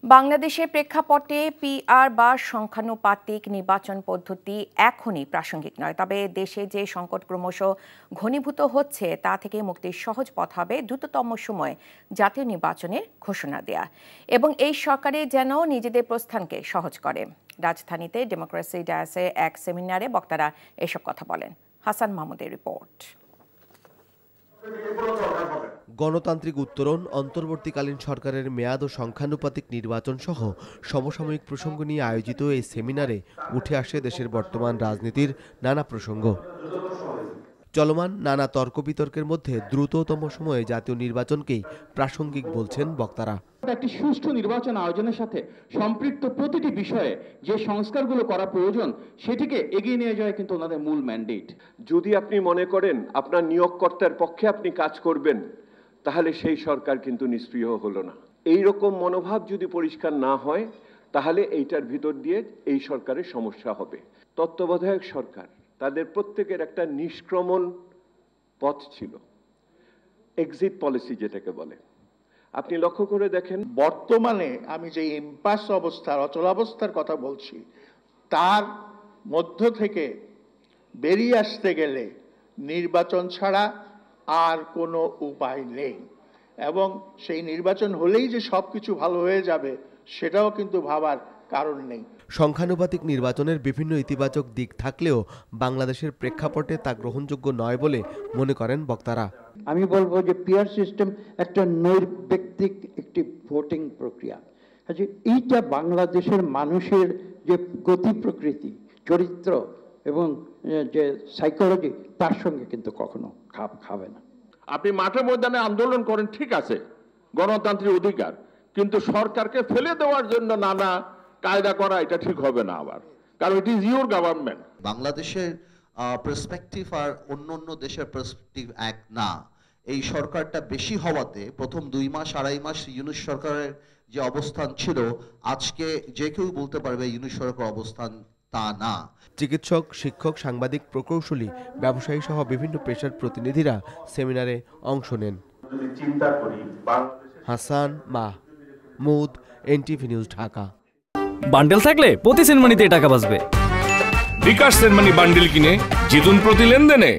বাংলাদেশের প্রেক্ষাপটে পিআর বা সংখ্যানুপাতিক নির্বাচন পদ্ধতি এখনই প্রাসঙ্গিক নয়, তবে দেশে যে সংকট ক্রমশ ঘনীভূত হচ্ছে তা থেকে মুক্তির সহজ পথ হবে দ্রুততম সময়ে জাতীয় নির্বাচনের ঘোষণা দেয়া এবং এই সরকারে যেন নিজেদের প্রস্থানকে সহজ করে। রাজধানীতে ডেমোক্রেসি ডায়াসে এক সেমিনারে বক্তারা এসব কথা বলেন। হাসান মাহমুদের রিপোর্ট। গণতান্ত্রিক উত্তরণ, অন্তর্বর্তীকালীন সরকারের মেয়াদ ও সংখ্যানুপাতিক নির্বাচন সহ সমসাময়িক প্রসঙ্গ নিয়ে আয়োজিত এই সেমিনারে উঠে আসে দেশের বর্তমান রাজনীতির নানা প্রসঙ্গ। চলমান নানা তর্ক বিতর্কের মধ্যে দ্রুততম সময়ে জাতীয় নির্বাচনকেই প্রাসঙ্গিক বলছেন বক্তারা। একটি সুষ্ঠু নির্বাচন আয়োজনের সাথে সম্পৃক্ত প্রতিটি বিষয়ে যে সংস্কারগুলো করা প্রয়োজন সেটিকে এগিয়ে নিয়ে যাওয়া কিন্তু ওনাদের মূল ম্যান্ডেট। যদি আপনি মনে করেন আপনার নিয়োগকর্তার পক্ষে আপনি কাজ করবেন, তাহলে সেই সরকার কিন্তু নিষ্ক্রিয় হলো না। এই রকম মনোভাব যদি পরিষ্কার না হয়, তাহলে এইটার ভিতর দিয়ে এই সরকারের সমস্যা হবে। তত্ত্বাবধায়ক সরকার, তাদের প্রত্যেকের একটা নিষ্ক্রমণ পথ ছিল, এক্সিট পলিসি যেটাকে বলে। আপনি লক্ষ্য করে দেখেন, বর্তমানে আমি যে ইম্পাস অবস্থার, অচলাবস্থার কথা বলছি, তার মধ্য থেকে বেরিয়ে আসতে গেলে নির্বাচন ছাড়া আর কোনো উপায় নেই, এবং সেই নির্বাচন হলেই যে সবকিছু ভালো হয়ে যাবে সেটাও কিন্তু ভাবার কারণ নেই। সংখ্যানুপাতিক নির্বাচনের বিভিন্ন ইতিবাচক দিক থাকলেও বাংলাদেশের প্রেক্ষাপটে তা গ্রহণযোগ্য নয় বলে মনে করেন বক্তারা। আমি বলবো যে পিআর সিস্টেম একটা নৈর্ব্যক্তিক একটি ভোটিং প্রক্রিয়া। এইটা বাংলাদেশের মানুষের যে গতি প্রকৃতি, চরিত্র এবং যে সাইকোলজি, তার সঙ্গে কিন্তু কখনো খাপ খাবে না। আপনি মাঠে ময়দানে আন্দোলন করেন, ঠিক আছে, গণতান্ত্রিক অধিকার, কিন্তু সরকারকে ফেলে দেওয়ার জন্য নানা কায়দা করা এটা ঠিক হবে না আবার, কারণ ইট ইজ ইউর গভর্নমেন্ট। বাংলাদেশের পার্সপেক্টিভ আর অন্য দেশের পার্সপেক্টিভ এক না। এই সরকারটা বেশি হওয়াতে প্রথম 2 মাস 2.5 মাস ইউনূস সরকারের যে অবস্থান ছিল, আজকে যে কেউ বলতে পারবে ইউনূস সরকার অবস্থান তা না। চিকিৎসক, শিক্ষক, সাংবাদিক, প্রকৌশলী, ব্যবসায়ী সহ বিভিন্ন পেশার প্রতিনিধিরা সেমিনারে অংশ নেন। Hasan Mahmud, NTV news, Dhaka. Bundle থাকলে প্রতি সেনমানিতে টাকা বাঁচবে। বিকাশ সেনমানি বান্ডেল কিনে জিতুন প্রতি লেনদেনে।